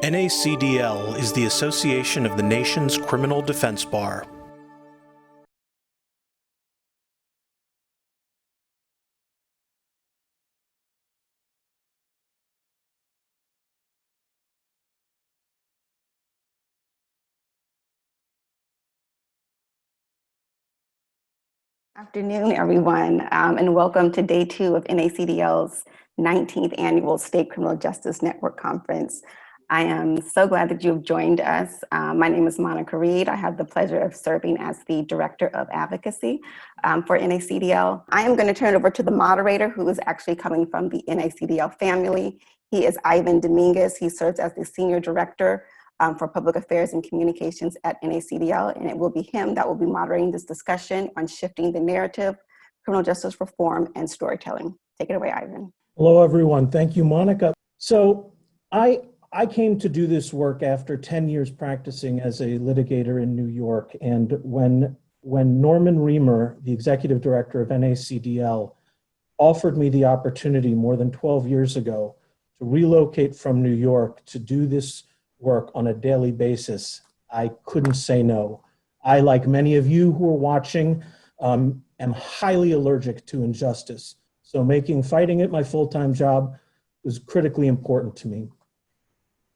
NACDL is the association of the nation's criminal defense bar. Afternoon, everyone, and welcome to day 2 of NACDL's 19th annual State Criminal Justice Network Conference. I am so glad that you've joined us. My name is Monica Reed. I have the pleasure of serving as the Director of Advocacy for NACDL. I am going to turn it over to the moderator, who is actually coming from the NACDL family. He is Ivan Dominguez. He serves as the Senior Director for Public Affairs and Communications at NACDL, and it will be him that will be moderating this discussion on shifting the narrative, criminal justice reform, and storytelling. Take it away, Ivan. Hello, everyone. Thank you, Monica. So I came to do this work after 10 years practicing as a litigator in New York, and when Norman Reamer, the Executive Director of NACDL, offered me the opportunity more than 12 years ago to relocate from New York to do this work on a daily basis, I couldn't say no. I, like many of you who are watching, am highly allergic to injustice. So making fighting it my full-time job was critically important to me.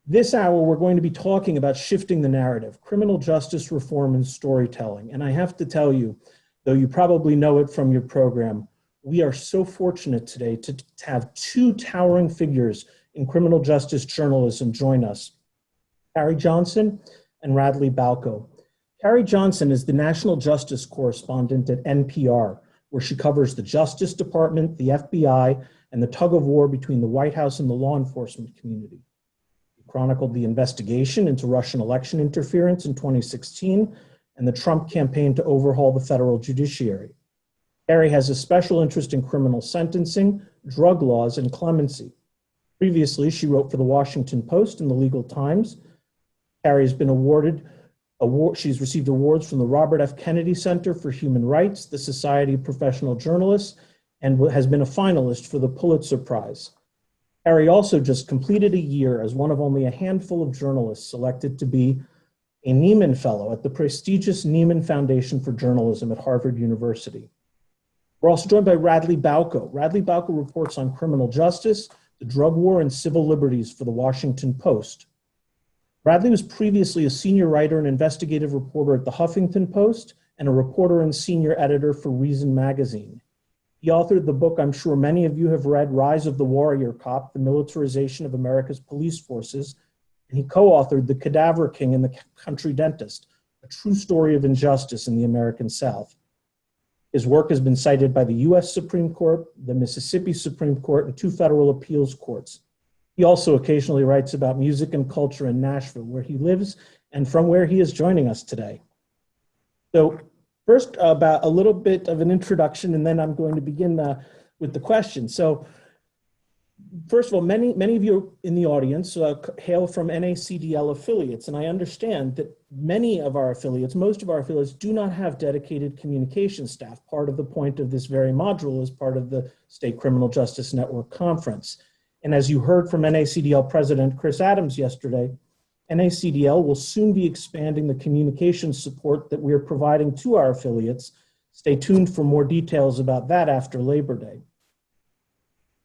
This hour, we're going to be talking about shifting the narrative, criminal justice reform and storytelling. And I have to tell you, though you probably know it from your program, we are so fortunate today to have two towering figures in criminal justice journalism join us. Carrie Johnson and Radley Balko. Carrie Johnson is the national justice correspondent at NPR, where she covers the Justice Department, the FBI, and the tug of war between the White House and the law enforcement community. She chronicled the investigation into Russian election interference in 2016 and the Trump campaign to overhaul the federal judiciary. Carrie has a special interest in criminal sentencing, drug laws, and clemency. Previously, she wrote for the Washington Post and the Legal Times. Carrie's been she's received awards from the Robert F. Kennedy Center for Human Rights, the Society of Professional Journalists, and has been a finalist for the Pulitzer Prize. Carrie also just completed a year as one of only a handful of journalists selected to be a Nieman Fellow at the prestigious Nieman Foundation for Journalism at Harvard University. We're also joined by Radley Balko. Radley Balko reports on criminal justice, the drug war, and civil liberties for the Washington Post. Radley was previously a senior writer and investigative reporter at the Huffington Post and a reporter and senior editor for Reason magazine. He authored the book I'm sure many of you have read, Rise of the Warrior Cop, The Militarization of America's Police Forces, and he co-authored The Cadaver King and the Country Dentist, a true story of injustice in the American South. His work has been cited by the US Supreme Court, the Mississippi Supreme Court, and 2 federal appeals courts. He also occasionally writes about music and culture in Nashville, where he lives and from where he is joining us today. So first, about a little bit of an introduction, and then I'm going to begin with the question. So first of all, many of you in the audience hail from NACDL affiliates, and I understand that many of our affiliates, most of our affiliates, do not have dedicated communication staff. Part of the point of this very module is part of the State Criminal Justice Network Conference. And as you heard from NACDL President Chris Adams yesterday, NACDL will soon be expanding the communication support that we are providing to our affiliates. Stay tuned for more details about that after Labor Day.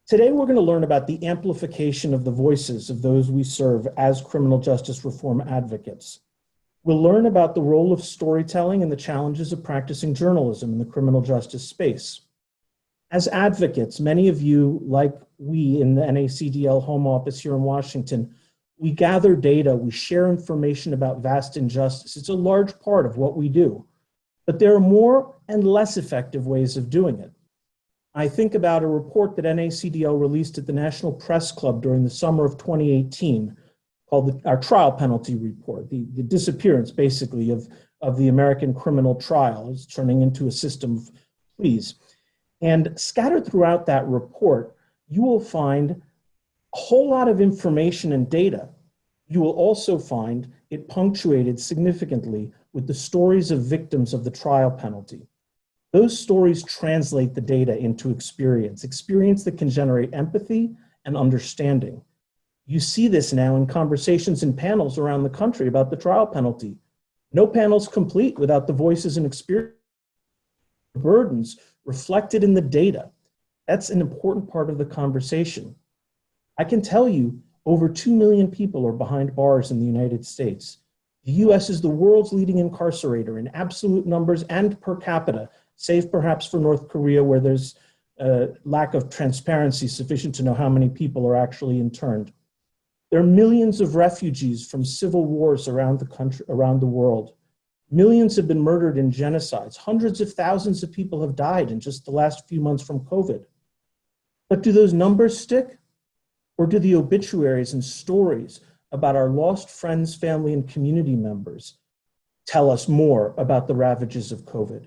Today, we're going to learn about the amplification of the voices of those we serve as criminal justice reform advocates. We'll learn about the role of storytelling and the challenges of practicing journalism in the criminal justice space. As advocates, many of you, like we in the NACDL home office here in Washington, we gather data, we share information about vast injustice. It's a large part of what we do, but there are more and less effective ways of doing it. I think about a report that NACDL released at the National Press Club during the summer of 2018 called our trial penalty report, the disappearance basically of the American criminal trial. It's turning into a system of pleas. And scattered throughout that report, you will find a whole lot of information and data. You will also find it punctuated significantly with the stories of victims of the trial penalty. Those stories translate the data into experience that can generate empathy and understanding. You see this now in conversations and panels around the country about the trial penalty. No panel's complete without the voices and experience burdens reflected in the data. That's an important part of the conversation. I can tell you over 2 million people are behind bars in the United States. The US is the world's leading incarcerator in absolute numbers and per capita, save perhaps for North Korea, where there's a lack of transparency sufficient to know how many people are actually interned. There are millions of refugees from civil wars around the country, around the world. Millions have been murdered in genocides. Hundreds of thousands of people have died in just the last few months from COVID. But do those numbers stick? Or do the obituaries and stories about our lost friends, family, and community members tell us more about the ravages of COVID?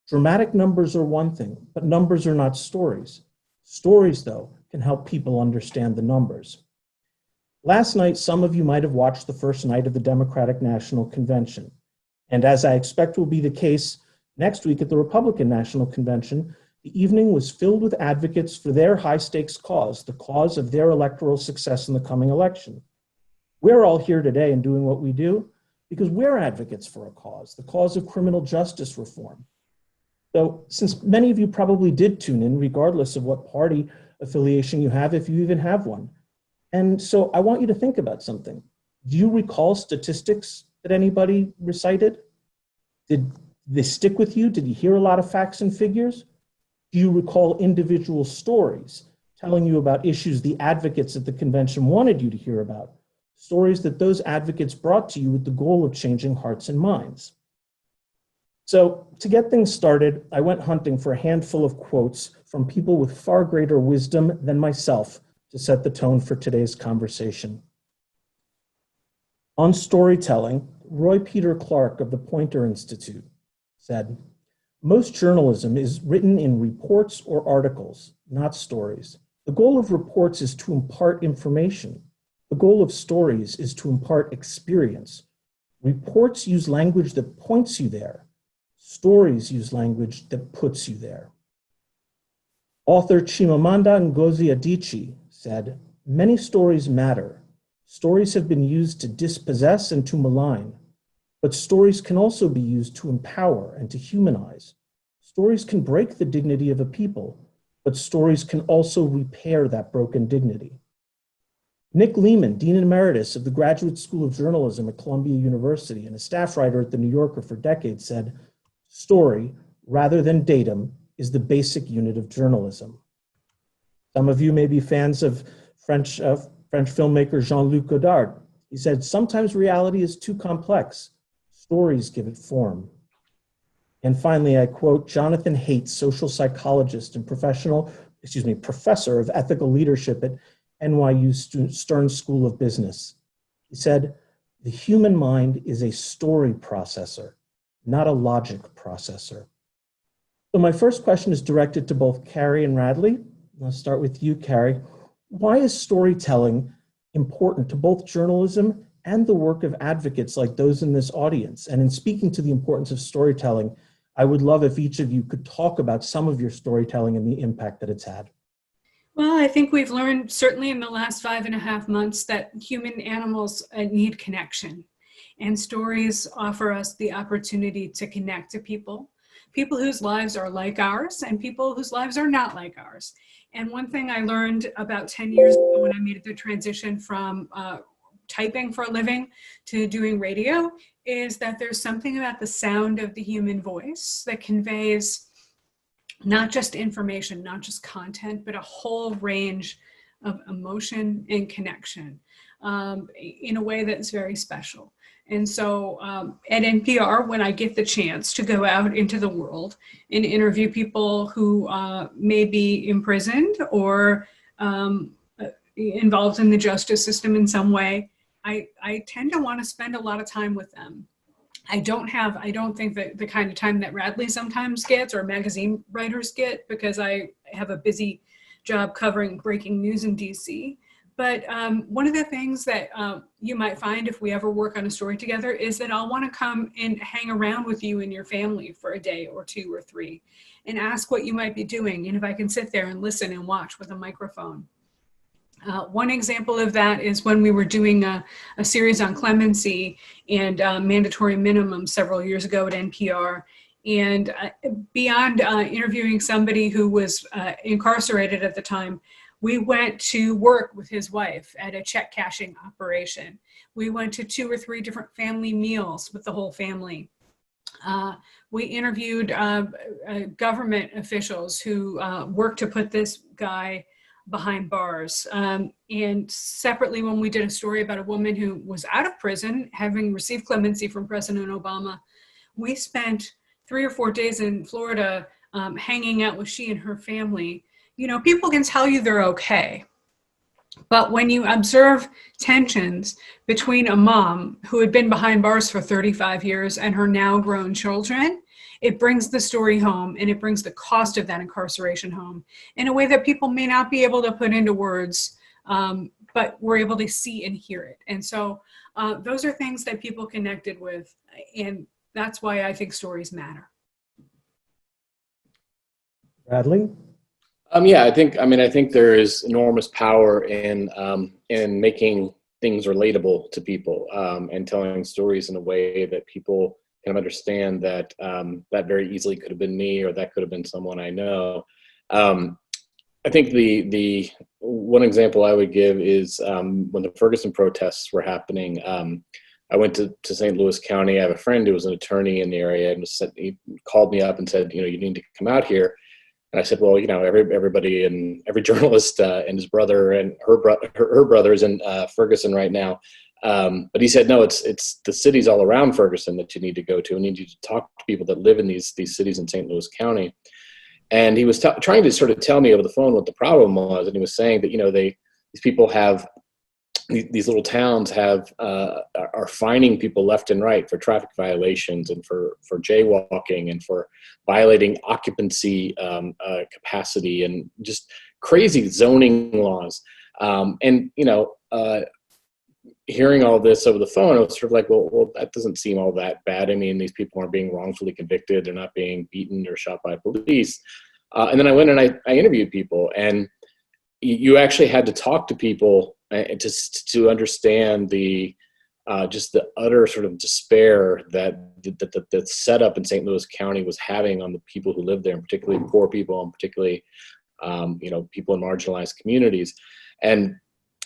Dramatic numbers are one thing, but numbers are not stories. Stories, though, can help people understand the numbers. Last night, some of you might have watched the first night of the Democratic National Convention. And as I expect will be the case next week at the Republican National Convention, the evening was filled with advocates for their high-stakes cause, the cause of their electoral success in the coming election. We're all here today and doing what we do because we're advocates for a cause, the cause of criminal justice reform. So since many of you probably did tune in, regardless of what party affiliation you have, if you even have one. And so I want you to think about something. Do you recall statistics that anybody recited? Did they stick with you? Did you hear a lot of facts and figures? Do you recall individual stories telling you about issues the advocates at the convention wanted you to hear about? Stories that those advocates brought to you with the goal of changing hearts and minds. So to get things started, I went hunting for a handful of quotes from people with far greater wisdom than myself to set the tone for today's conversation. On storytelling, Roy Peter Clark of the Poynter Institute said, "Most journalism is written in reports or articles, not stories. The goal of reports is to impart information. The goal of stories is to impart experience. Reports use language that points you there. Stories use language that puts you there." Author Chimamanda Ngozi Adichie said, "Many stories matter. Stories have been used to dispossess and to malign, but stories can also be used to empower and to humanize. Stories can break the dignity of a people, but stories can also repair that broken dignity." Nick Lehman, Dean Emeritus of the Graduate School of Journalism at Columbia University and a staff writer at The New Yorker for decades, said, "Story, rather than datum, is the basic unit of journalism." Some of you may be fans of French filmmaker Jean-Luc Godard. He said, "Sometimes reality is too complex. Stories give it form." And finally, I quote Jonathan Haidt, social psychologist and professor of ethical leadership at NYU Stern School of Business. He said, "The human mind is a story processor, not a logic processor." So my first question is directed to both Carrie and Radley. I'll start with you, Carrie. Why is storytelling important to both journalism and the work of advocates like those in this audience? And in speaking to the importance of storytelling, I would love if each of you could talk about some of your storytelling and the impact that it's had. Well, I think we've learned, certainly in the last 5.5 months, that human animals need connection. And stories offer us the opportunity to connect to people whose lives are like ours and people whose lives are not like ours. And one thing I learned about 10 years ago when I made the transition from typing for a living to doing radio is that there's something about the sound of the human voice that conveys not just information, not just content, but a whole range of emotion and connection in a way that's very special. And so at NPR, when I get the chance to go out into the world and interview people who may be imprisoned or involved in the justice system in some way, I tend to want to spend a lot of time with them. I don't think that the kind of time that Radley sometimes gets or magazine writers get, because I have a busy job covering breaking news in DC. But one of the things that you might find if we ever work on a story together is that I'll want to come and hang around with you and your family for a day or 2 or 3 and ask what you might be doing. And if I can sit there and listen and watch with a microphone. One example of that is when we were doing a series on clemency and mandatory minimum several years ago at NPR. And beyond interviewing somebody who was incarcerated at the time, we went to work with his wife at a check cashing operation. We went to 2 or 3 different family meals with the whole family. We interviewed government officials who worked to put this guy behind bars. And separately, when we did a story about a woman who was out of prison, having received clemency from President Obama, we spent 3 or 4 days in Florida hanging out with she and her family. You know, people can tell you they're okay, but when you observe tensions between a mom who had been behind bars for 35 years and her now grown children, it brings the story home, and it brings the cost of that incarceration home in a way that people may not be able to put into words, but we're able to see and hear it. And so those are things that people connected with, and that's why I think stories matter. Radley? Yeah, I think there is enormous power in making things relatable to people, and telling stories in a way that people kind of understand that that very easily could have been me, or that could have been someone I know. I think the one example I would give is when the Ferguson protests were happening. I went to St. Louis County. I have a friend who was an attorney in the area, and he called me up and said, you know, you need to come out here. And I said, well, you know, everybody and every journalist and his brother and her brother's in Ferguson right now. But he said, no, it's the cities all around Ferguson that you need to go to. And you need to talk to people that live in these cities in St. Louis County. And he was trying to sort of tell me over the phone what the problem was. And he was saying that, you know, these people have, these little towns are fining people left and right for traffic violations and for jaywalking and for violating occupancy capacity and just crazy zoning laws. And, you know, hearing all this over the phone, I was sort of like, well, that doesn't seem all that bad. I mean, these people aren't being wrongfully convicted. They're not being beaten or shot by police. And then I went and I interviewed people, and you actually had to talk to people to understand the just the utter sort of despair that the setup in St. Louis County was having on the people who lived there, and particularly poor people, and particularly you know, people in marginalized communities. And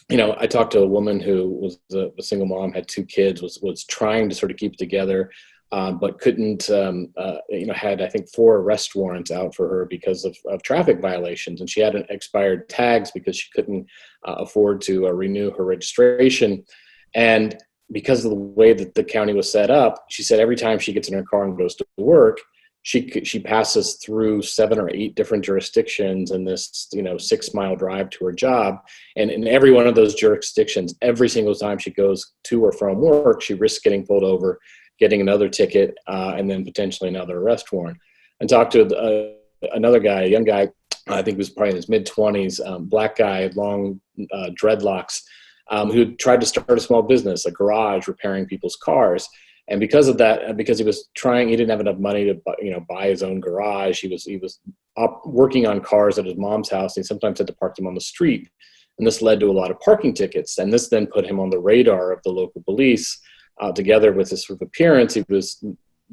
you know, I talked to a woman who was a single mom, had 2 kids, was trying to sort of keep it together, but couldn't, you know, had, I think, 4 arrest warrants out for her because of traffic violations. And she had expired tags because she couldn't afford to renew her registration. And because of the way that the county was set up, she said every time she gets in her car and goes to work, she passes through 7 or 8 different jurisdictions in this, you know, 6-mile drive to her job. And in every one of those jurisdictions, every single time she goes to or from work, she risks getting pulled over, getting another ticket, and then potentially another arrest warrant. And talked to another guy, a young guy, I think he was probably in his mid-20s, black guy, long dreadlocks, who tried to start a small business, a garage repairing people's cars. And because of that, because he didn't have enough money to, you know, buy his own garage. He was working on cars at his mom's house. And he sometimes had to park them on the street. And this led to a lot of parking tickets. And this then put him on the radar of the local police. Together with his sort of appearance, he was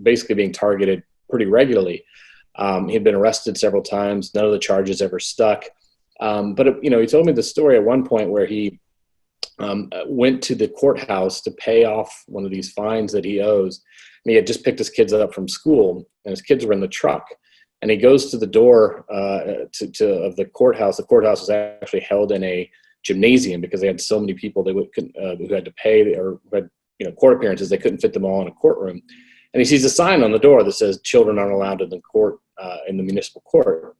basically being targeted pretty regularly. He had been arrested several times. None of the charges ever stuck. But, you know, he told me the story at one point where he went to the courthouse to pay off one of these fines that he owes. And he had just picked his kids up from school, and his kids were in the truck. And he goes to the door of the courthouse. The courthouse was actually held in a gymnasium because they had so many people who had to pay, or who had, you know, court appearances. They couldn't fit them all in a courtroom. And he sees a sign on the door that says children aren't allowed in the court, in the municipal court.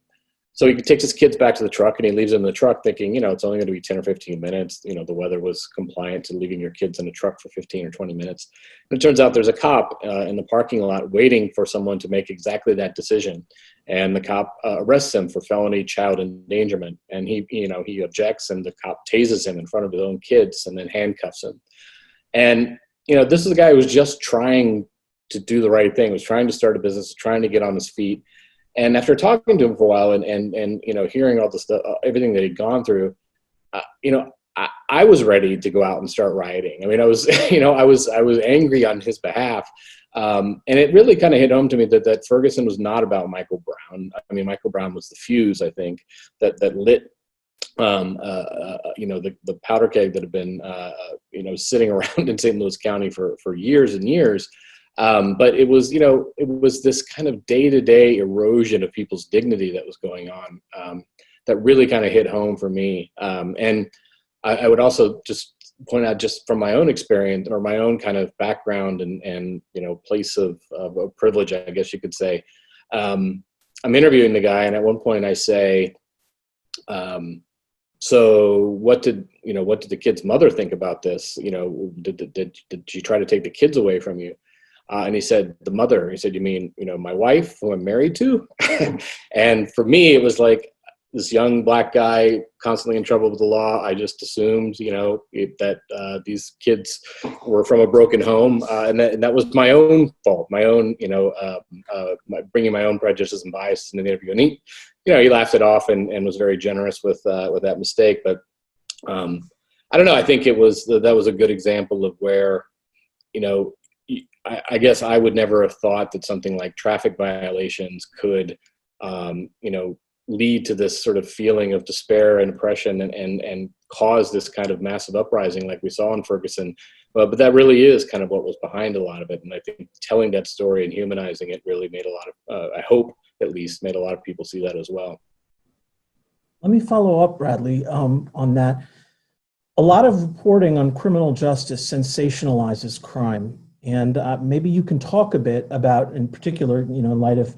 So he takes his kids back to the truck, and he leaves them in the truck thinking, you know, it's only going to be 10 or 15 minutes. You know, the weather was compliant to leaving your kids in a truck for 15 or 20 minutes. And it turns out there's a cop in the parking lot waiting for someone to make exactly that decision. And the cop arrests him for felony child endangerment. And he objects, and the cop tases him in front of his own kids and then handcuffs him. And, you know, this is a guy who was just trying to do the right thing, was trying to start a business, trying to get on his feet. And after talking to him for a while and you know, hearing all the stuff, everything that he'd gone through, you know, I was ready to go out and start rioting. I mean, I was, I was angry on his behalf. And it really kind of hit home to me that Ferguson was not about Michael Brown. I mean, Michael Brown was the fuse, I think, that lit, the powder keg that had been, sitting around in St. Louis County for years and years. But it was, it was this kind of day-to-day erosion of people's dignity that was going on, that really kind of hit home for me. And I would also just point out, just from my own experience or my own kind of background and place of privilege, I guess you could say. I'm interviewing the guy, and at one point I say, so what did the kid's mother think about this? Did she try to take the kids away from you? And he said, the mother. He said, you mean, my wife who I'm married to? And for me, it was like, this young black guy constantly in trouble with the law. I just assumed, that these kids were from a broken home, and that was my own fault, my own, bringing my own prejudices and biases into the interview. And he laughed it off and was very generous with that mistake. But I don't know. I think that was a good example of where, I guess I would never have thought that something like traffic violations could, lead to this sort of feeling of despair and oppression and cause this kind of massive uprising like we saw in Ferguson. But that really is kind of what was behind a lot of it. And I think telling that story and humanizing it really made a lot of, I hope at least, made a lot of people see that as well. Let me follow up, Radley, on that. A lot of reporting on criminal justice sensationalizes crime. And maybe you can talk a bit about, in particular, in light of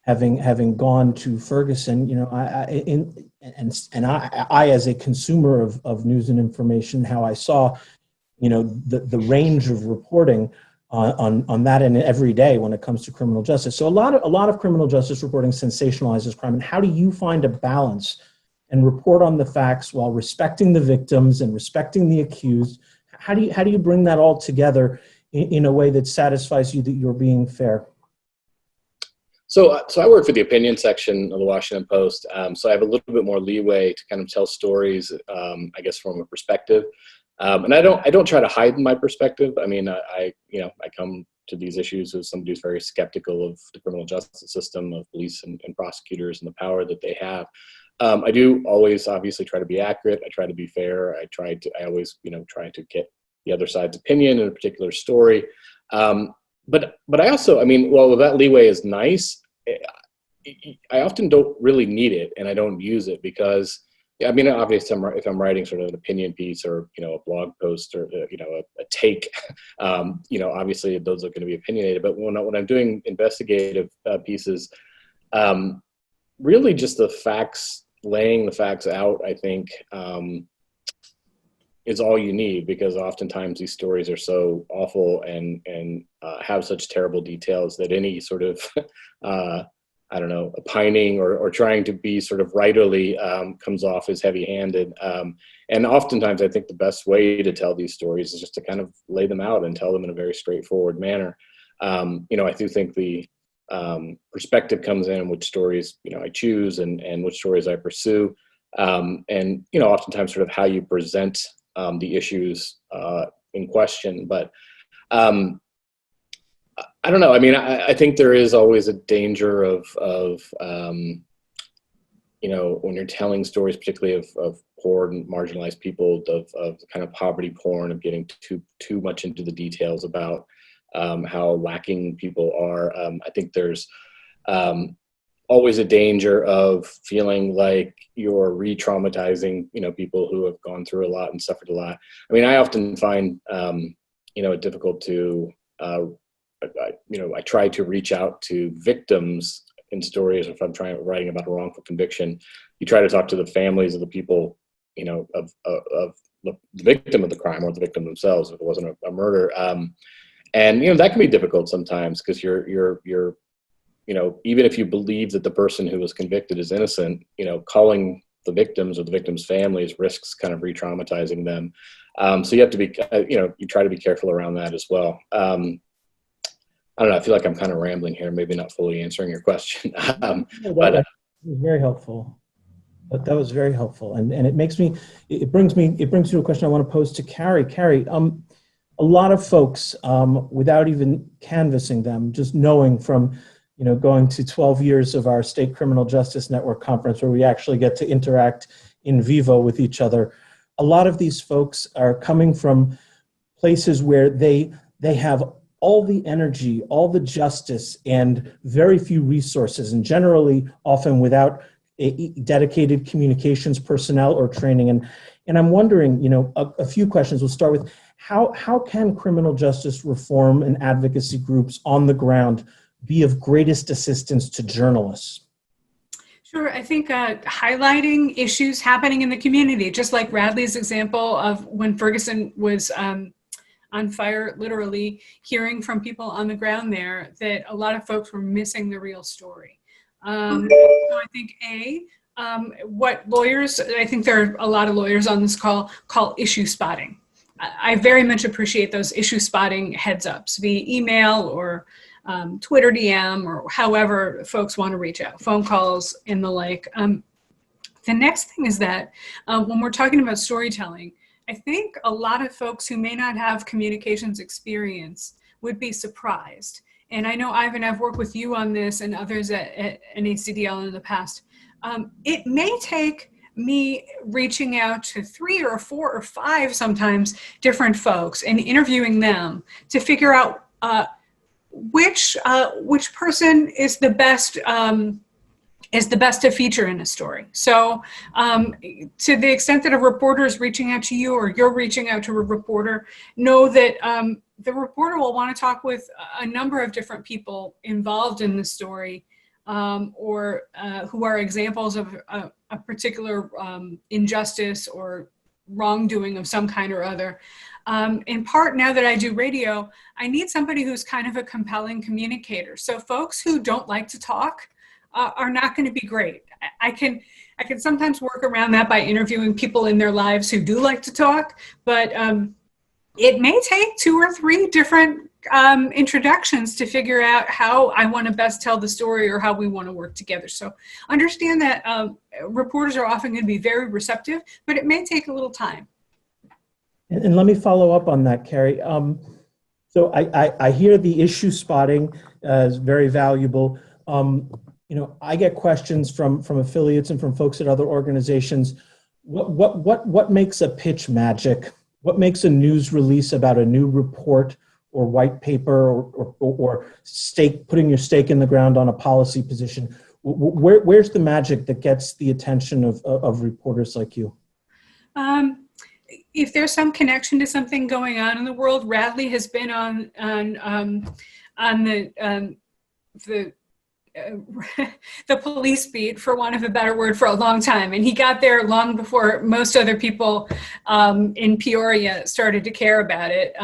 having gone to Ferguson, I as a consumer of news and information, how I saw, the range of reporting on that and every day when it comes to criminal justice. So a lot of criminal justice reporting sensationalizes crime. And how do you find a balance and report on the facts while respecting the victims and respecting the accused? How do you bring that all together in a way that satisfies you that you're being fair? So I work for the opinion section of the Washington Post. So I have a little bit more leeway to kind of tell stories, I guess, from a perspective. And I don't try to hide my perspective. I mean, I come to these issues as somebody who's very skeptical of the criminal justice system, of police and prosecutors and the power that they have. I do always obviously try to be accurate. I try to be fair. I always try to get the other side's opinion in a particular story. But I also, while that leeway is nice, I often don't really need it, and I don't use it because, obviously, if I'm writing sort of an opinion piece or a blog post or a take, obviously those are going to be opinionated. But when I'm doing investigative pieces, really just the facts, laying the facts out, I think, is all you need, because oftentimes these stories are so awful and have such terrible details that any sort of opining or trying to be sort of writerly comes off as heavy-handed. And oftentimes I think the best way to tell these stories is just to kind of lay them out and tell them in a very straightforward manner. I do think the perspective comes in which stories I choose and which stories I pursue, and oftentimes sort of how you present the issues in question. But I don't know. I think there is always a danger of when you're telling stories, particularly of poor and marginalized people, of kind of poverty porn, of getting too much into the details about how lacking people are. I think there's always a danger of feeling like you're re-traumatizing, people who have gone through a lot and suffered a lot. I often find, it difficult to, I try to reach out to victims in stories. If I'm writing about a wrongful conviction, you try to talk to the families of the people, of the victim of the crime or the victim themselves, if it wasn't a murder. And, that can be difficult sometimes because you're even if you believe that the person who was convicted is innocent, calling the victims or the victims' families risks kind of re-traumatizing them. So you have to be, you try to be careful around that as well. I don't know. I feel like I'm kind of rambling here, maybe not fully answering your question. But it was very helpful. But that was very helpful, and it brings me to a question I want to pose to Carrie. Carrie, a lot of folks, without even canvassing them, just knowing from, going to 12 years of our State Criminal Justice Network conference, where we actually get to interact in vivo with each other. A lot of these folks are coming from places where they have all the energy, all the justice, and very few resources, and generally often without dedicated communications personnel or training. And I'm wondering, a few questions. We'll start with how can criminal justice reform and advocacy groups on the ground be of greatest assistance to journalists? Sure. I think highlighting issues happening in the community, just like Radley's example of when Ferguson was on fire, literally hearing from people on the ground there that a lot of folks were missing the real story. So I think what lawyers, I think there are a lot of lawyers on this call issue spotting. I very much appreciate those issue spotting heads ups via email or Twitter DM or however folks want to reach out, phone calls and the like. The next thing is that when we're talking about storytelling, I think a lot of folks who may not have communications experience would be surprised. And I know, Ivan, I've worked with you on this and others at NACDL in the past. It may take me reaching out to 3 or 4 or 5 sometimes different folks and interviewing them to figure out which person is the best to feature in a story. So to the extent that a reporter is reaching out to you or you're reaching out to a reporter, know that the reporter will want to talk with a number of different people involved in the story or who are examples of a particular injustice or wrongdoing of some kind or other. In part, now that I do radio, I need somebody who's kind of a compelling communicator. So folks who don't like to talk are not going to be great. I can sometimes work around that by interviewing people in their lives who do like to talk, but it may take 2 or 3 different introductions to figure out how I want to best tell the story or how we want to work together. So understand that reporters are often going to be very receptive, but it may take a little time. And let me follow up on that, Carrie. So I hear the issue spotting is very valuable. I get questions from affiliates and from folks at other organizations. What makes a pitch magic? What makes a news release about a new report or white paper or putting your stake in the ground on a policy position? Where's the magic that gets the attention of reporters like you? If there's some connection to something going on in the world, Radley has been on the police beat, for want of a better word, for a long time. And he got there long before most other people in Peoria started to care about it.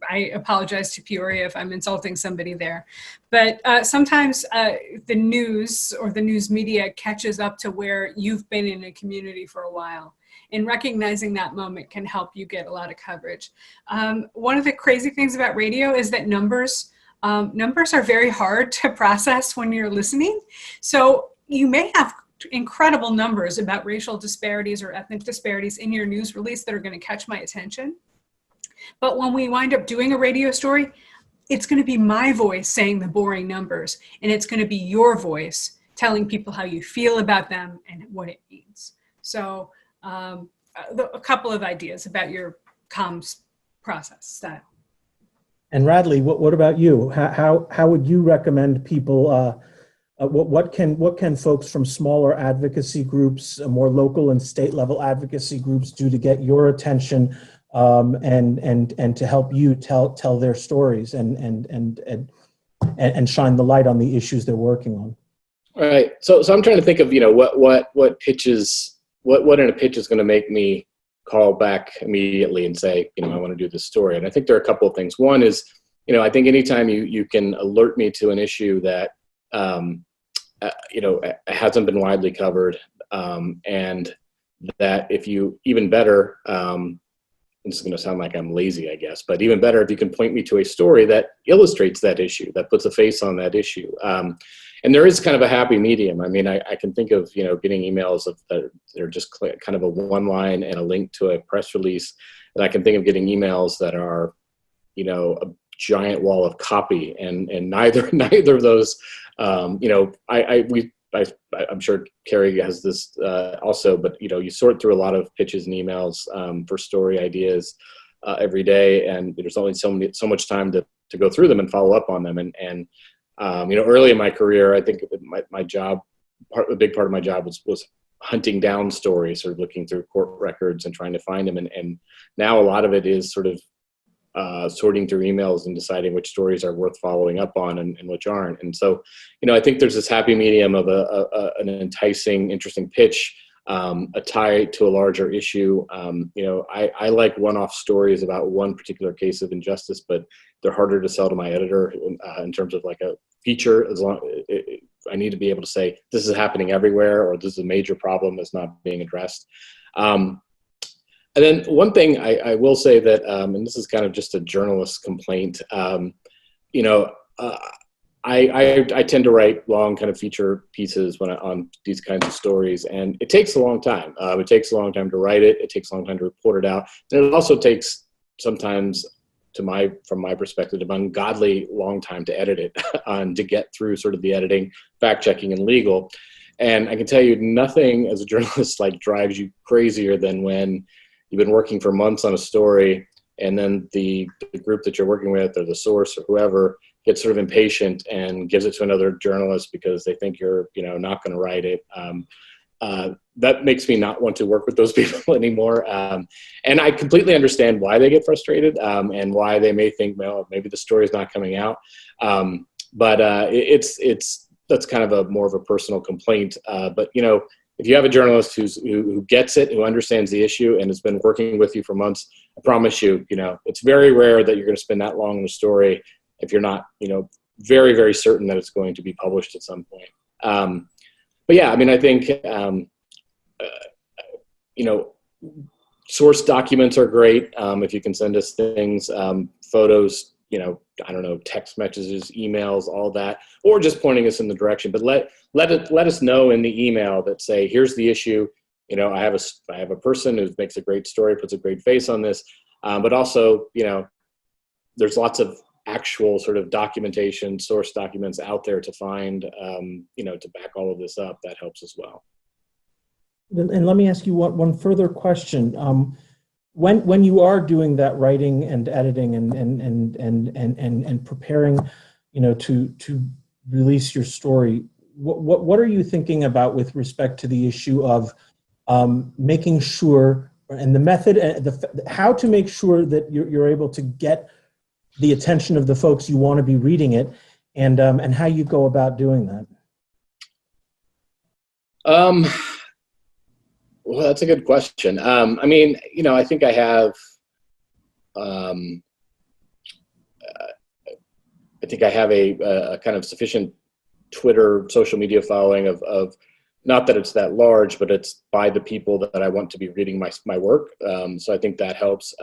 I apologize to Peoria if I'm insulting somebody there. But sometimes the news or the news media catches up to where you've been in a community for a while. And recognizing that moment can help you get a lot of coverage. One of the crazy things about radio is that numbers are very hard to process when you're listening. So you may have incredible numbers about racial disparities or ethnic disparities in your news release that are going to catch my attention. But when we wind up doing a radio story, it's going to be my voice saying the boring numbers, and it's going to be your voice telling people how you feel about them and what it means. So a couple of ideas about your comms process style. And Radley, what about you? How would you recommend people? What can folks from smaller advocacy groups, more local and state level advocacy groups, do to get your attention and to help you tell their stories and shine the light on the issues they're working on? All right. So I'm trying to think of what pitches. What in a pitch is going to make me call back immediately and say, I want to do this story. And I think there are a couple of things. One is, I think anytime you can alert me to an issue that, hasn't been widely covered, and that if you, even better, this is going to sound like I'm lazy, I guess, but even better if you can point me to a story that illustrates that issue, that puts a face on that issue. And there is kind of a happy medium. I mean, I can think of, getting emails that are just kind of a one line and a link to a press release. And I can think of getting emails that are, a giant wall of copy, and neither of those, I'm sure Carrie has this also, but you sort through a lot of pitches and emails for story ideas every day, and there's only so much time to go through them and follow up on them. And early in my career, I think my job, a big part of my job was hunting down stories, or looking through court records and trying to find them. And now a lot of it is sort of sorting through emails and deciding which stories are worth following up on and which aren't. And so, I think there's this happy medium of an enticing, interesting pitch, a tie to a larger issue. I like one-off stories about one particular case of injustice, but they're harder to sell to my editor in terms of like a feature. I need to be able to say, this is happening everywhere, or this is a major problem that's not being addressed. And then one thing I will say that, and this is kind of just a journalist complaint, I tend to write long kind of feature pieces on these kinds of stories, and it takes a long time. It takes a long time to write it. It takes a long time to report it out. And it also takes sometimes, from my perspective, an ungodly long time to edit it and to get through sort of the editing, fact checking, and legal. And I can tell you, nothing as a journalist like drives you crazier than when you've been working for months on a story, and then the group that you're working with, or the source, or whoever, gets sort of impatient and gives it to another journalist because they think you're, not going to write it. That makes me not want to work with those people anymore. And I completely understand why they get frustrated, and why they may think, well, maybe the story is not coming out. But that's kind of more of a personal complaint. But if you have a journalist who gets it, who understands the issue, and has been working with you for months, I promise you, it's very rare that you're going to spend that long in a story if you're not, very, very certain that it's going to be published at some point. But yeah, I mean, I think, source documents are great. If you can send us things, photos, text messages, emails, all that, or just pointing us in the direction. But let us know in the email that say, here's the issue. I have a person who makes a great story, puts a great face on this. But also, there's lots of actual sort of documentation, source documents out there to find, to back all of this up. That helps as well. And let me ask you one further question. When you are doing that writing and editing and preparing, to release your story, what are you thinking about with respect to the issue of making sure, and the method, how to make sure that you're able to get the attention of the folks you want to be reading it, and how you go about doing that? Well, that's a good question. I mean, I think I have, a kind of sufficient Twitter social media following of not that it's that large, but it's by the people that I want to be reading my work. So I think that helps.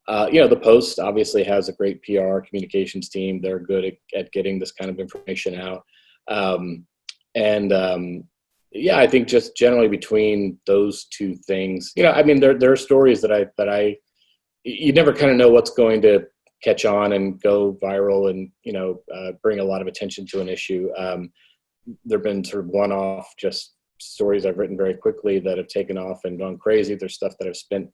The Post obviously has a great PR communications team. They're good at getting this kind of information out. Yeah, I think just generally between those two things, I mean, there are stories that you never kind of know what's going to catch on and go viral and, bring a lot of attention to an issue. There've been sort of one-off just stories I've written very quickly that have taken off and gone crazy. There's stuff that I've spent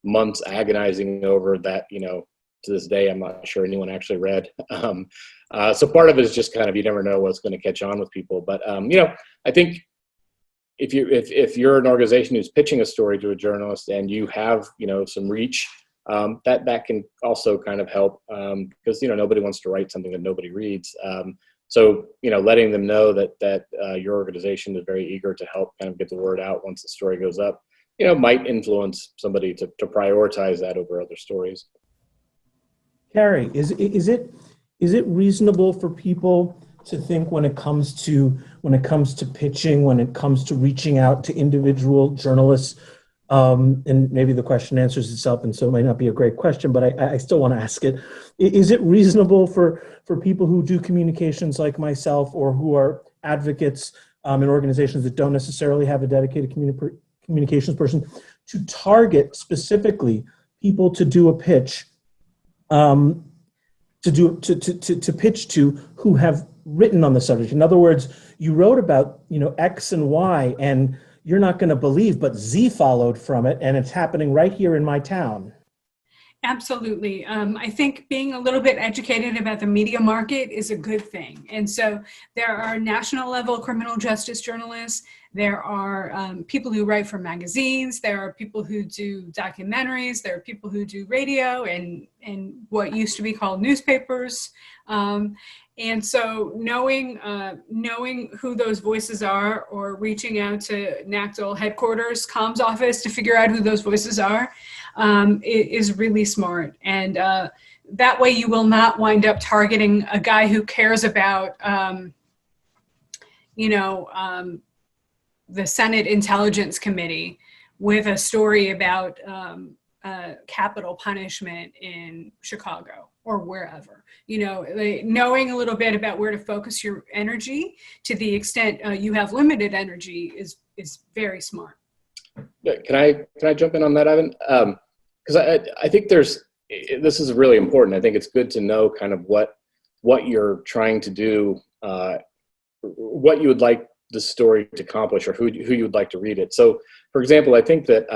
months agonizing over that, to this day, I'm not sure anyone actually read. So part of it is just kind of, you never know what's going to catch on with people. But, I think if you're an organization who's pitching a story to a journalist and you have, some reach, that can also kind of help, because, nobody wants to write something that nobody reads. So, letting them know that your organization is very eager to help kind of get the word out once the story goes up, might influence somebody to prioritize that over other stories. Carrie, is it reasonable for people to think when it comes to pitching, when it comes to reaching out to individual journalists, and maybe the question answers itself, and so it might not be a great question, but I still want to ask it. Is it reasonable for people who do communications like myself, or who are advocates and organizations that don't necessarily have a dedicated communications person to target specifically people to do a pitch, to pitch to who have written on the subject. In other words, you wrote about, X and Y, and you're not going to believe, but Z followed from it, and it's happening right here in my town. Absolutely. I think being a little bit educated about the media market is a good thing. And so there are national level criminal justice journalists. There are people who write for magazines. There are people who do documentaries. There are people who do radio and what used to be called newspapers. And so knowing who those voices are, or reaching out to NACDL headquarters, comms office, to figure out who those voices are, is really smart. And that way you will not wind up targeting a guy who cares about, the Senate Intelligence Committee with a story about capital punishment in Chicago or wherever. Knowing a little bit about where to focus your energy to the extent you have limited energy is very smart. Yeah, can I jump in on that, Ivan? Because I think this is really important. I think it's good to know kind of what you're trying to do, what you would like the story to accomplish, or who you would like to read it. So, for example, I think that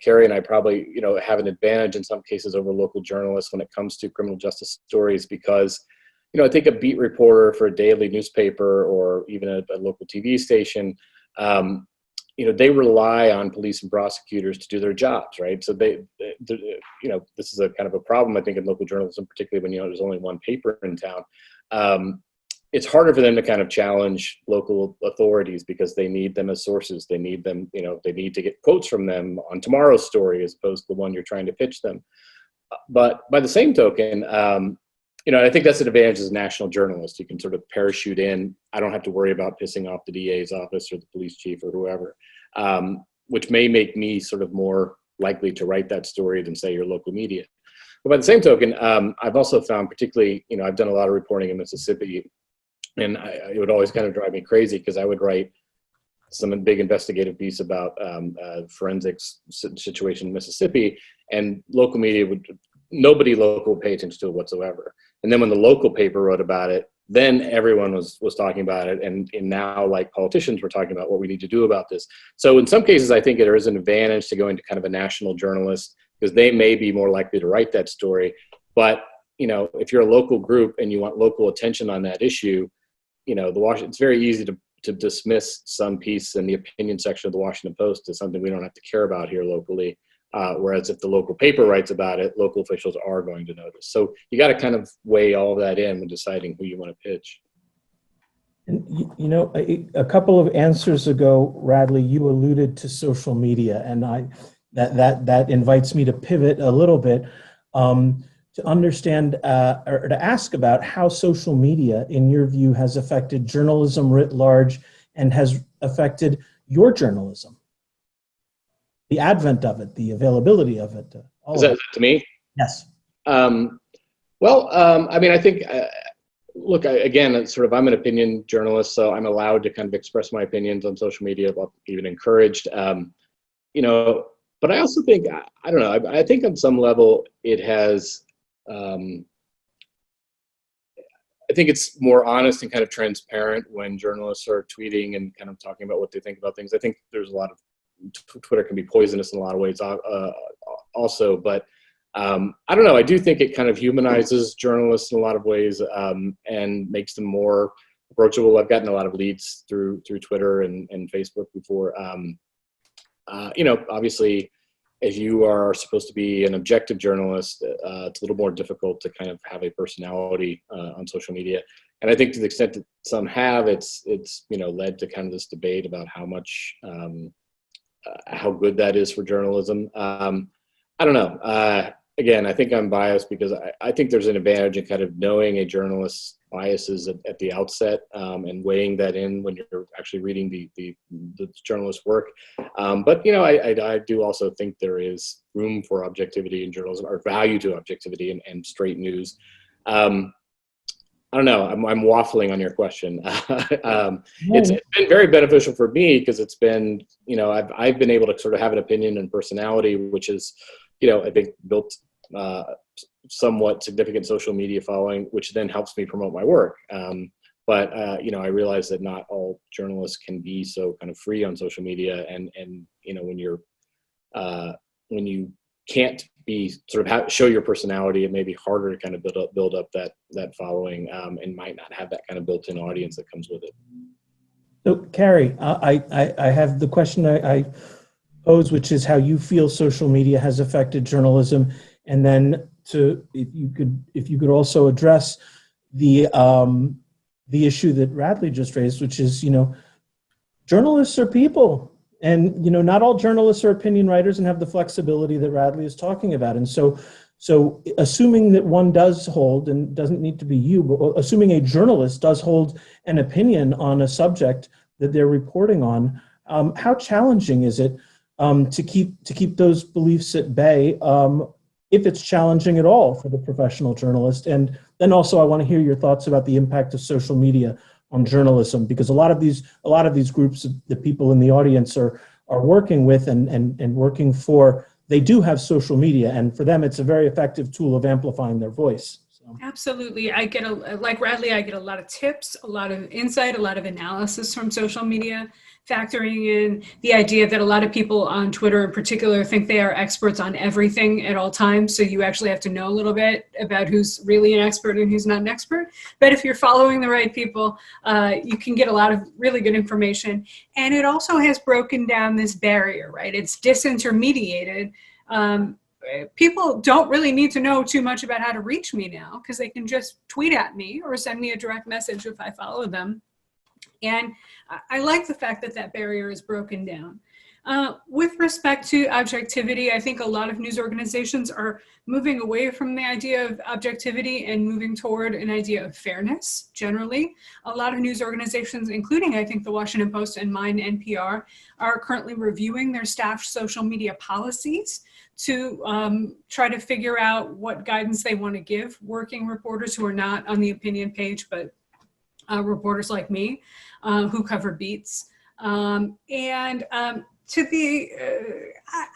Carrie and I probably have an advantage in some cases over local journalists when it comes to criminal justice stories, because I think a beat reporter for a daily newspaper or even a local TV station, they rely on police and prosecutors to do their jobs, right? So this is a kind of a problem, I think, in local journalism, particularly when there's only one paper in town. It's harder for them to kind of challenge local authorities because they need them as sources. They need them, they need to get quotes from them on tomorrow's story as opposed to the one you're trying to pitch them. But by the same token, I think that's an advantage as a national journalist. You can sort of parachute in. I don't have to worry about pissing off the DA's office or the police chief or whoever, which may make me sort of more likely to write that story than, say, your local media. But by the same token, I've also found, particularly, I've done a lot of reporting in Mississippi, and it would always kind of drive me crazy because I would write some big investigative piece about forensics situation in Mississippi, and local media nobody local would pay attention to it whatsoever. And then when the local paper wrote about it, then everyone was talking about it. And now, like, politicians were talking about what we need to do about this. So in some cases, I think there is an advantage to going to kind of a national journalist because they may be more likely to write that story. But, if you're a local group and you want local attention on that issue, it's very easy to dismiss some piece in the opinion section of the Washington Post as something we don't have to care about here locally. Whereas if the local paper writes about it, local officials are going to notice. So you got to kind of weigh all of that in when deciding who you want to pitch. And, a couple of answers ago, Radley, you alluded to social media, and that invites me to pivot a little bit to understand or to ask about how social media, in your view, has affected journalism writ large and has affected your journalism. The advent of it, the availability of it. Is that to me? Yes. I think, look, again, it's sort of, I'm an opinion journalist, so I'm allowed to kind of express my opinions on social media, even encouraged. But I also think, I don't know, I think on some level it has, I think it's more honest and kind of transparent when journalists are tweeting and kind of talking about what they think about things. I think there's a lot of, Twitter can be poisonous in a lot of ways also, but I don't know. I do think it kind of humanizes journalists in a lot of ways and makes them more approachable. I've gotten a lot of leads through Twitter and Facebook before. Obviously, if you are supposed to be an objective journalist, it's a little more difficult to kind of have a personality on social media. And I think to the extent that some have, it's led to kind of this debate about how much, how good that is for journalism. I don't know. Again, I think I'm biased because I think there's an advantage in kind of knowing a journalist's biases at the outset and weighing that in when you're actually reading the journalist's work. But I do also think there is room for objectivity in journalism, or value to objectivity and straight news. I don't know. I'm waffling on your question. It's been very beneficial for me because it's been, I've been able to sort of have an opinion and personality, which is, I think built somewhat significant social media following, which then helps me promote my work. But I realize that not all journalists can be so kind of free on social media, and when you can't be sort of show your personality, it may be harder to kind of build up that following, and might not have that kind of built-in audience that comes with it. So, Carrie, I have the question I pose, which is how you feel social media has affected journalism, and then if you could also address the issue that Radley just raised, which is journalists are people. And, not all journalists are opinion writers and have the flexibility that Radley is talking about. And so assuming that one does hold, and doesn't need to be you, but assuming a journalist does hold an opinion on a subject that they're reporting on, how challenging is it to keep those beliefs at bay, if it's challenging at all for the professional journalist? And then also I want to hear your thoughts about the impact of social media on journalism, because a lot of these groups, the people in the audience are working with and working for, they do have social media, and for them it's a very effective tool of amplifying their voice. So. Absolutely. Like Radley, I get a lot of tips, a lot of insight, a lot of analysis from social media, factoring in the idea that a lot of people on Twitter in particular think they are experts on everything at all times. So you actually have to know a little bit about who's really an expert and who's not an expert. But if you're following the right people, you can get a lot of really good information. And it also has broken down this barrier, right? It's disintermediated. People don't really need to know too much about how to reach me now, because they can just tweet at me or send me a direct message if I follow them. And I like the fact that that barrier is broken down. With respect to objectivity, I think a lot of news organizations are moving away from the idea of objectivity and moving toward an idea of fairness, generally. A lot of news organizations, including I think the Washington Post and mine, NPR, are currently reviewing their staff social media policies to try to figure out what guidance they want to give working reporters who are not on the opinion page, but reporters like me who cover beats. I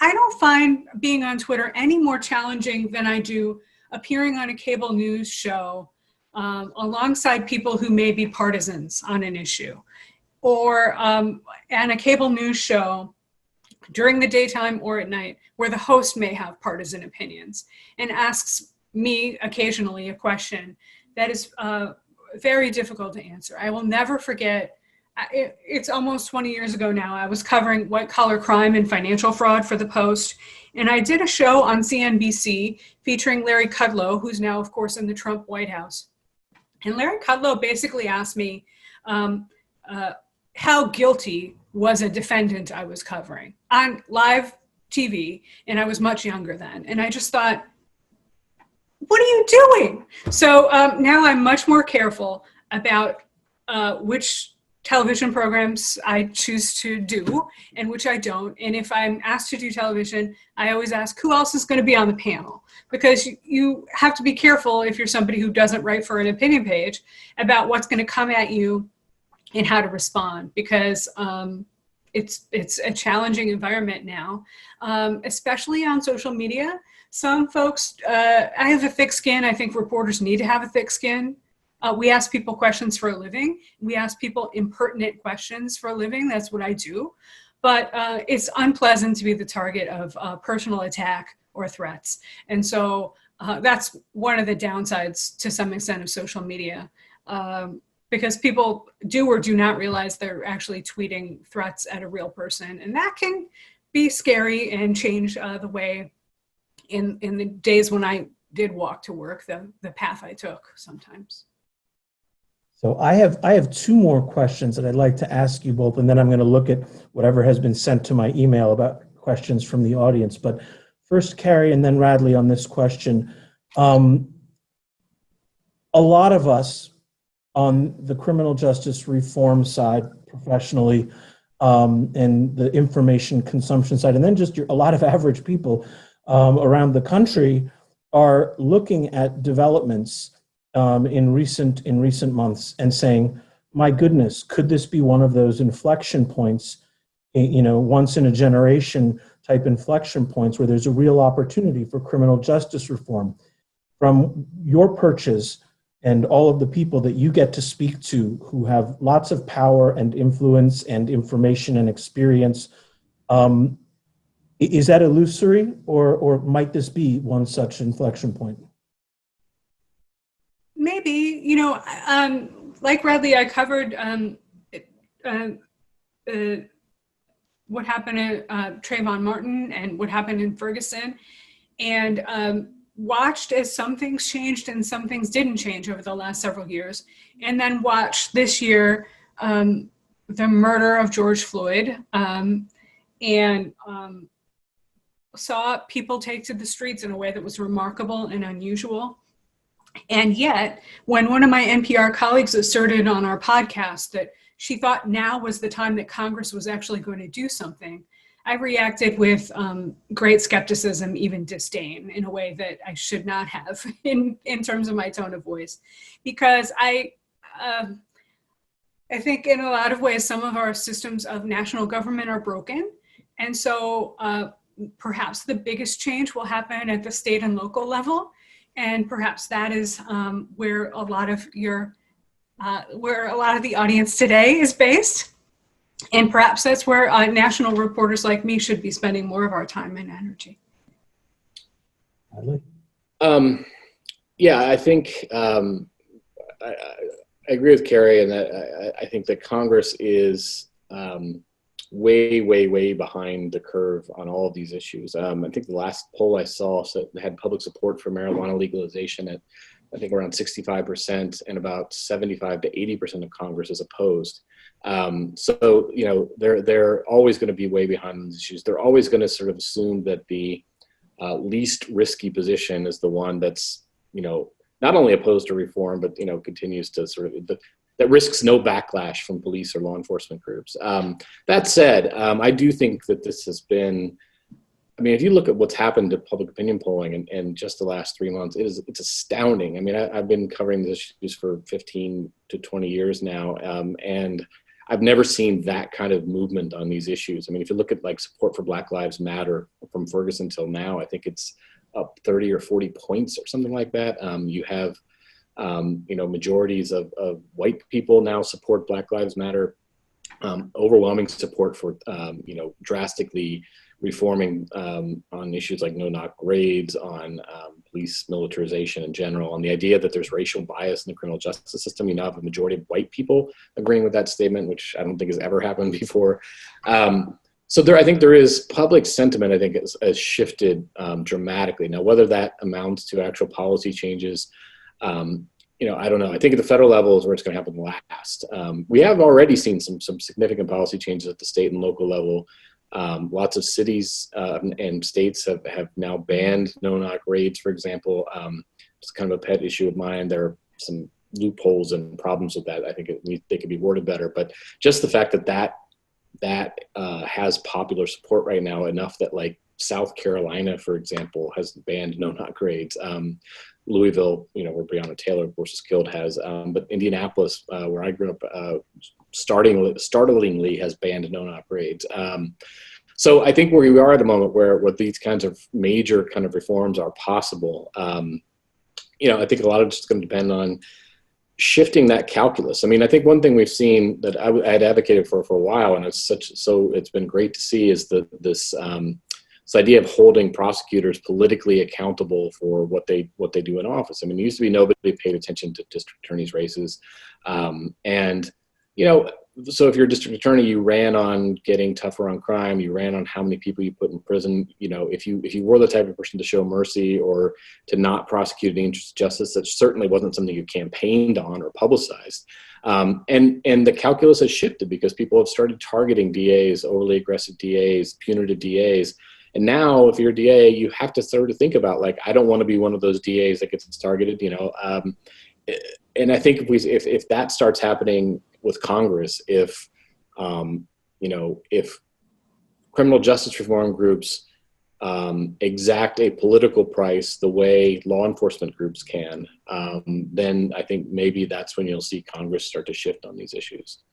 don't find being on Twitter any more challenging than I do appearing on a cable news show alongside people who may be partisans on an issue, or on a cable news show during the daytime or at night where the host may have partisan opinions and asks me occasionally a question that is very difficult to answer. I will never forget, it's almost 20 years ago now, I was covering white-collar crime and financial fraud for the Post, and I did a show on CNBC featuring Larry Kudlow, who's now, of course, in the Trump White House. And Larry Kudlow basically asked me how guilty was a defendant I was covering on live TV, and I was much younger then. And I just thought, what are you doing? So now I'm much more careful about which television programs I choose to do and which I don't. And if I'm asked to do television, I always ask who else is going to be on the panel, because you have to be careful if you're somebody who doesn't write for an opinion page about what's going to come at you and how to respond, because it's a challenging environment now, especially on social media. Some folks, I have a thick skin. I think reporters need to have a thick skin. We ask people questions for a living. We ask people impertinent questions for a living. That's what I do. But it's unpleasant to be the target of personal attack or threats. And so that's one of the downsides to some extent of social media, because people do or do not realize they're actually tweeting threats at a real person. And that can be scary and change the way in the days when I did walk to work, the path I took sometimes. So I have two more questions that I'd like to ask you both, and then I'm going to look at whatever has been sent to my email about questions from the audience. But first, Carrie, and then Radley on this question. A lot of us on the criminal justice reform side professionally, and the information consumption side, and then just a lot of average people around the country are looking at developments in recent months and saying, my goodness, could this be one of those inflection points, once in a generation type inflection points where there's a real opportunity for criminal justice reform? From your perches and all of the people that you get to speak to who have lots of power and influence and information and experience, is that illusory, or might this be one such inflection point? Maybe, like Radley, I covered what happened at Trayvon Martin and what happened in Ferguson, and watched as some things changed and some things didn't change over the last several years, and then watched this year the murder of George Floyd, and saw people take to the streets in a way that was remarkable and unusual. And yet, when one of my NPR colleagues asserted on our podcast that she thought now was the time that Congress was actually going to do something, I reacted with great skepticism, even disdain, in a way that I should not have in terms of my tone of voice. Because I think in a lot of ways, some of our systems of national government are broken. And so perhaps the biggest change will happen at the state and local level. And perhaps that is where a lot of the audience today is based. And perhaps that's where national reporters like me should be spending more of our time and energy. Yeah, I think I agree with Carrie, and that I think that Congress is way behind the curve on all of these issues. I think the last poll I saw had public support for marijuana legalization at, I think, around 65%, and about 75 to 80% of Congress is opposed. So, they're always going to be way behind these issues. They're always going to sort of assume that the least risky position is the one that's, not only opposed to reform, but, continues to sort of, that risks no backlash from police or law enforcement groups. That said, I do think that this has been, if you look at what's happened to public opinion polling in just the last 3 months, it's astounding. I've been covering these issues for 15 to 20 years now, and I've never seen that kind of movement on these issues. If you look at like support for Black Lives Matter from Ferguson till now, I think it's up 30 or 40 points or something like that. You have, majorities of white people now support Black Lives Matter, overwhelming support for, drastically reforming on issues like no-knock raids, on police militarization in general, on the idea that there's racial bias in the criminal justice system. You now have a majority of white people agreeing with that statement, which I don't think has ever happened before. So I think there is public sentiment, I think, has shifted dramatically. Now, whether that amounts to actual policy changes, I don't know. I think at the federal level is where it's going to happen last. We have already seen some significant policy changes at the state and local level. Lots of cities and states have now banned no-knock raids, for example. It's kind of a pet issue of mine. There are some loopholes and problems with that. I think they could be worded better. But just the fact that has popular support right now enough that, like, South Carolina, for example, has banned no-knock raids. Louisville, where Breonna Taylor, of course, was killed, has. But Indianapolis, where I grew up, startlingly has banned no-knock raids. So I think where we are at the moment, where these kinds of major kind of reforms are possible, I think a lot of it's just going to depend on shifting that calculus. I think one thing we've seen that I had advocated for a while, and it's been great to see, is this idea of holding prosecutors politically accountable for what they do in office. It used to be nobody paid attention to district attorneys' races, so if you're a district attorney, you ran on getting tougher on crime, you ran on how many people you put in prison. If you were the type of person to show mercy or to not prosecute in the interest of justice, that certainly wasn't something you campaigned on or publicized. And the calculus has shifted because people have started targeting DAs, overly aggressive DAs, punitive DAs. And now, if you're a DA, you have to sort of think about, like, I don't want to be one of those DAs that gets targeted, And I think if that starts happening with Congress, if criminal justice reform groups exact a political price the way law enforcement groups can, then I think maybe that's when you'll see Congress start to shift on these issues.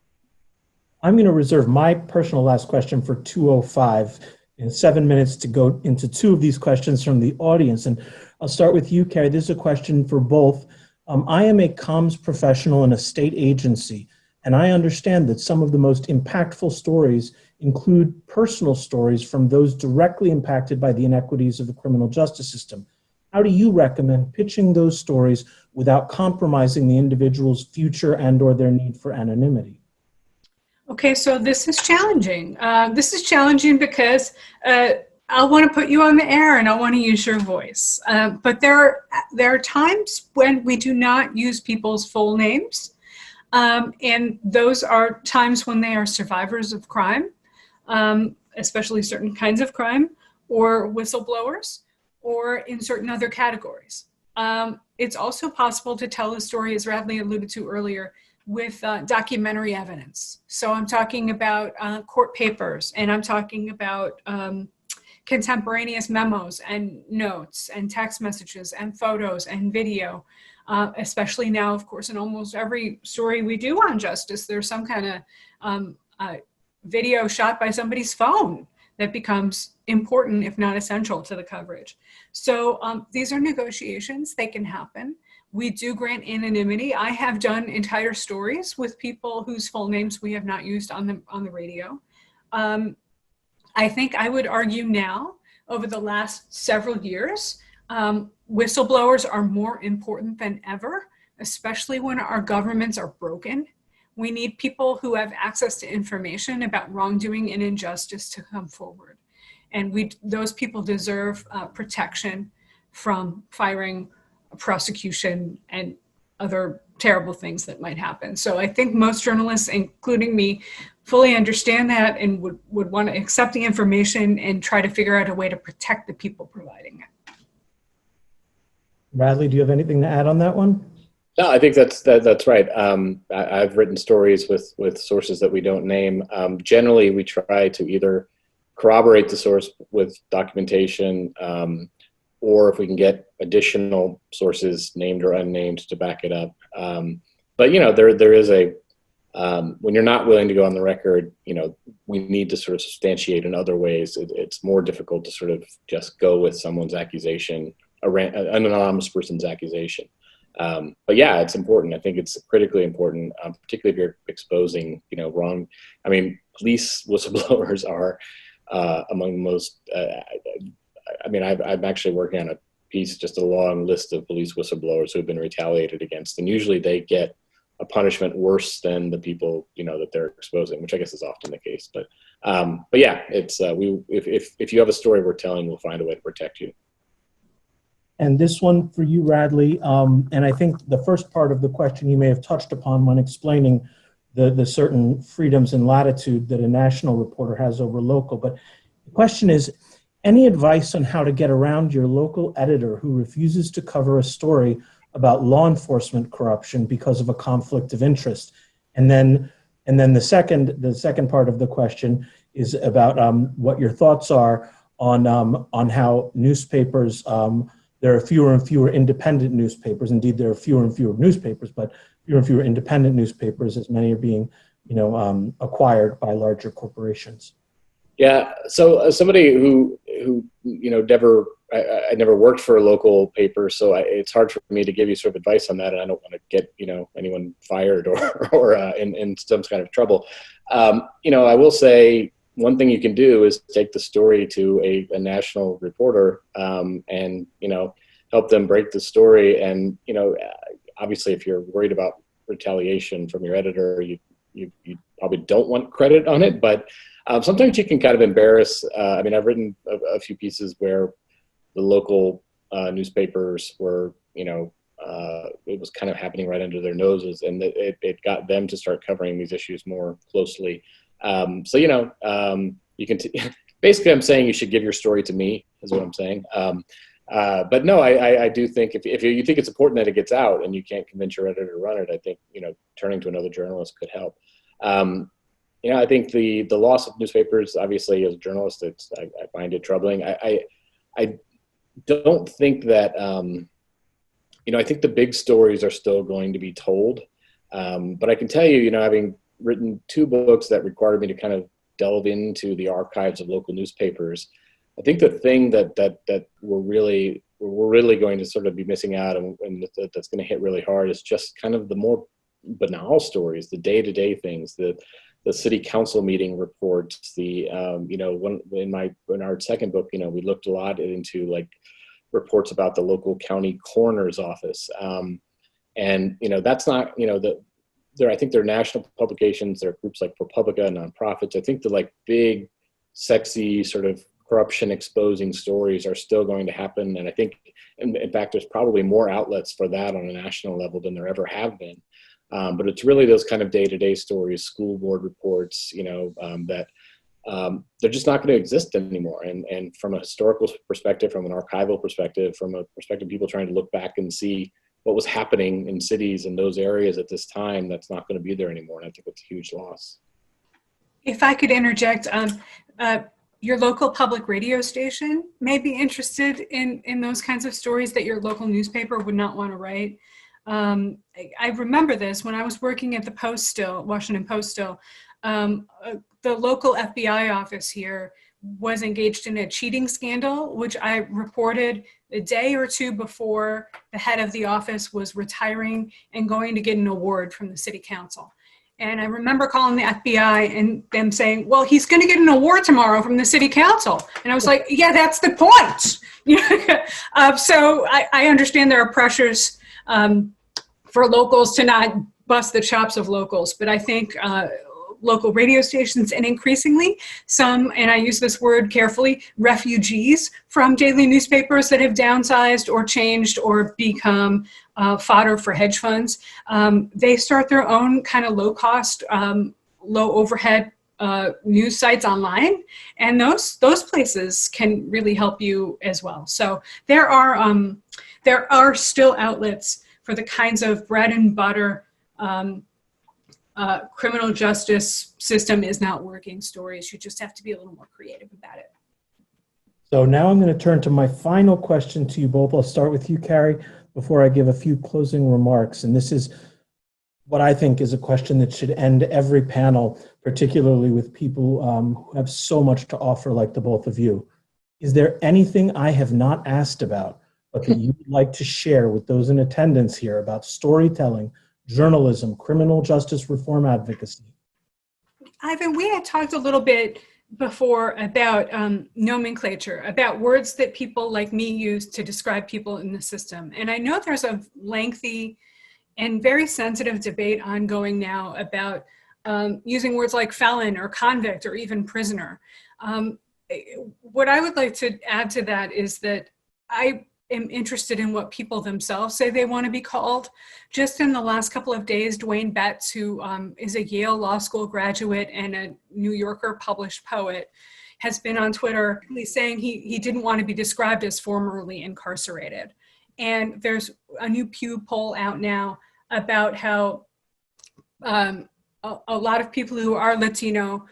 I'm going to reserve my personal last question for 2:05. In 7 minutes to go into two of these questions from the audience. And I'll start with you, Carrie. This is a question for both. I am a comms professional in a state agency, and I understand that some of the most impactful stories include personal stories from those directly impacted by the inequities of the criminal justice system. How do you recommend pitching those stories without compromising the individual's future and/or their need for anonymity? Okay, so this is challenging. This is challenging because I want to put you on the air and I want to use your voice. But there are times when we do not use people's full names. And those are times when they are survivors of crime, especially certain kinds of crime, or whistleblowers, or in certain other categories. It's also possible to tell a story, as Radley alluded to earlier, with documentary evidence. So I'm talking about court papers, and I'm talking about contemporaneous memos and notes and text messages and photos and video, especially now, of course, in almost every story we do on justice, there's some kind of video shot by somebody's phone that becomes important, if not essential, to the coverage. So these are negotiations. They can happen. We do grant anonymity. I have done entire stories with people whose full names we have not used on the radio. I think I would argue now, over the last several years, whistleblowers are more important than ever, especially when our governments are broken. We need people who have access to information about wrongdoing and injustice to come forward. And those people deserve protection from firing, prosecution, and other terrible things that might happen. So I think most journalists, including me, fully understand that and would want to accept the information and try to figure out a way to protect the people providing it. Radley, do you have anything to add on that one? No, I think that's right. I've written stories with sources that we don't name. Generally, we try to either corroborate the source with documentation, or if we can get additional sources, named or unnamed, to back it up. But there is a when you're not willing to go on the record, we need to sort of substantiate in other ways. It's more difficult to sort of just go with someone's accusation, an anonymous person's accusation. But yeah, it's important. I think it's critically important, particularly if you're exposing, wrong. I mean, police whistleblowers are among the most. I'm actually working on a piece, just a long list of police whistleblowers who have been retaliated against, and usually they get a punishment worse than the people that they're exposing, which I guess is often the case. But yeah, it's if you have a story worth telling, we'll find a way to protect you. And this one for you, Radley, and I think the first part of the question you may have touched upon when explaining the certain freedoms and latitude that a national reporter has over local. But the question is, any advice on how to get around your local editor who refuses to cover a story about law enforcement corruption because of a conflict of interest? And then the second part of the question is about what your thoughts are on how newspapers. There are fewer and fewer independent newspapers. Indeed, there are fewer and fewer newspapers, but fewer and fewer independent newspapers, as many are being, acquired by larger corporations. Yeah. So somebody who I never worked for a local paper, so it's hard for me to give you sort of advice on that, and I don't want to get anyone fired or in some kind of trouble. I will say one thing you can do is take the story to a national reporter and help them break the story. And obviously, if you're worried about retaliation from your editor, you probably don't want credit on it, but sometimes you can kind of embarrass. I've written a few pieces where the local newspapers were, it was kind of happening right under their noses, and it got them to start covering these issues more closely. You can basically, I'm saying you should give your story to me, is what I'm saying. But no, I do think if you think it's important that it gets out and you can't convince your editor to run it, I think, turning to another journalist could help. I think the loss of newspapers, obviously, as a journalist, I find it troubling. I don't think that, I think the big stories are still going to be told. But I can tell you, having written 2 books that required me to kind of delve into the archives of local newspapers, I think the thing that we're really going to sort of be missing out and that's going to hit really hard is just kind of the more banal stories, the day-to-day things, the city council meeting reports, in our second book, we looked a lot into like reports about the local county coroner's office. And that's not, I think there are national publications, there are groups like ProPublica, nonprofits. I think the like big, sexy sort of corruption exposing stories are still going to happen. And I think, in fact, there's probably more outlets for that on a national level than there ever have been. But it's really those kind of day-to-day stories, school board reports, that they're just not going to exist anymore. And from a historical perspective, from an archival perspective, from a perspective of people trying to look back and see what was happening in cities in those areas at this time, that's not going to be there anymore. And I think it's a huge loss. If I could interject, your local public radio station may be interested in those kinds of stories that your local newspaper would not want to write. I remember this when I was working at the Post still, Washington Post still. The local FBI office here was engaged in a cheating scandal, which I reported a day or 2 before the head of the office was retiring and going to get an award from the city council. And I remember calling the FBI and them saying, well, he's going to get an award tomorrow from the city council. And I was like, yeah, that's the point. So I understand there are pressures for locals to not bust the chops of locals, but I think local radio stations and increasingly some, and I use this word carefully, refugees from daily newspapers that have downsized or changed or become fodder for hedge funds. They start their own kind of low cost, low overhead news sites online, and those places can really help you as well. So there are still outlets for the kinds of bread and butter criminal justice system is not working stories. You just have to be a little more creative about it. So now I'm going to turn to my final question to you both. I'll start with you, Carrie, before I give a few closing remarks. And this is what I think is a question that should end every panel, particularly with people who have so much to offer like the both of you. Is there anything I have not asked about, but that you would like to share with those in attendance here about storytelling, journalism, criminal justice reform advocacy? Ivan, we had talked a little bit before about nomenclature, about words that people like me use to describe people in the system. And I know there's a lengthy and very sensitive debate ongoing now about using words like felon or convict or even prisoner. What I would like to add to that is that I am interested in what people themselves say they want to be called. Just in the last couple of days, Dwayne Betts, who is a Yale Law School graduate and a New Yorker published poet, has been on Twitter saying he didn't want to be described as formerly incarcerated. And there's a new Pew poll out now about how a lot of people who are Latino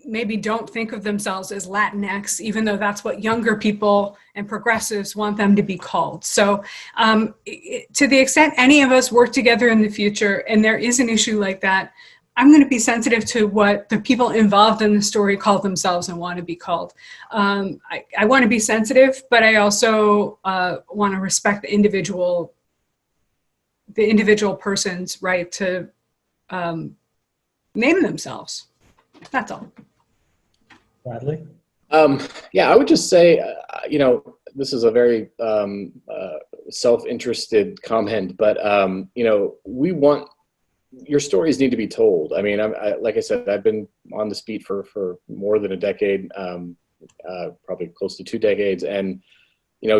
maybe don't think of themselves as Latinx, even though that's what younger people and progressives want them to be called. So to the extent any of us work together in the future and there is an issue like that, I'm going to be sensitive to what the people involved in the story call themselves and want to be called. I want to be sensitive, but I also want to respect the individual person's right to name themselves. That's all. Radley? Yeah, I would just say, this is a very self-interested comment, but, we want, your stories need to be told. I mean, like I said, I've been on this beat for more than a decade, probably close to 2 decades. And,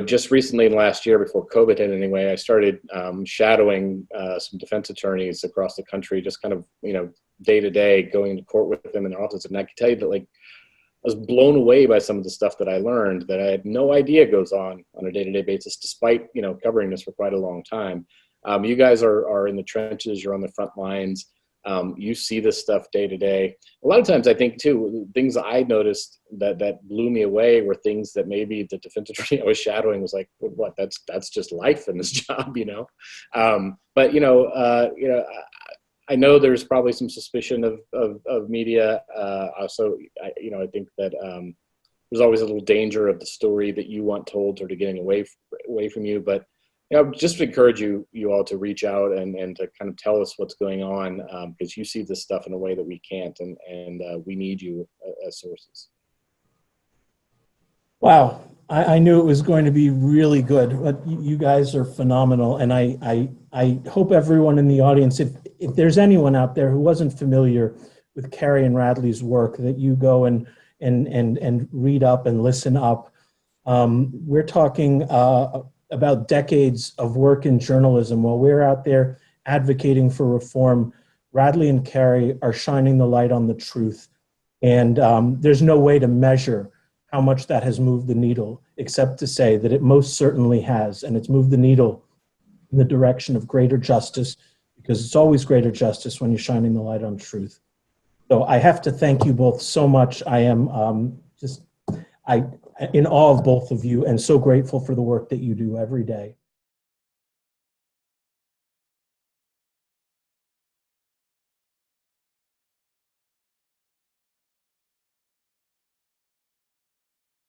just recently in last year before COVID hit anyway, I started shadowing some defense attorneys across the country, just kind of, day to day, going to court with them in their office. And I can tell you that, like, I was blown away by some of the stuff that I learned that I had no idea goes on a day-to-day basis, despite, covering this for quite a long time. You guys are in the trenches, you're on the front lines. You see this stuff day to day. A lot of times, I think too, things I noticed that blew me away were things that maybe the defense attorney I was shadowing was like, what? That's just life in this job, you know. But I know there's probably some suspicion of media. Also, I think that there's always a little danger of the story that you want told sort of getting away from you. But just encourage you all to reach out and to kind of tell us what's going on, because you see this stuff in a way that we can't, and we need you as sources. Wow, I knew it was going to be really good, but you guys are phenomenal, and I hope everyone in the audience, if there's anyone out there who wasn't familiar with Carrie and Radley's work, that you go and read up and listen up. We're talking about decades of work in journalism. While we're out there advocating for reform, Radley and Carrie are shining the light on the truth. And there's no way to measure how much that has moved the needle, except to say that it most certainly has. And it's moved the needle in the direction of greater justice, because it's always greater justice when you're shining the light on truth. So I have to thank you both so much. I am in awe of both of you, and so grateful for the work that you do every day.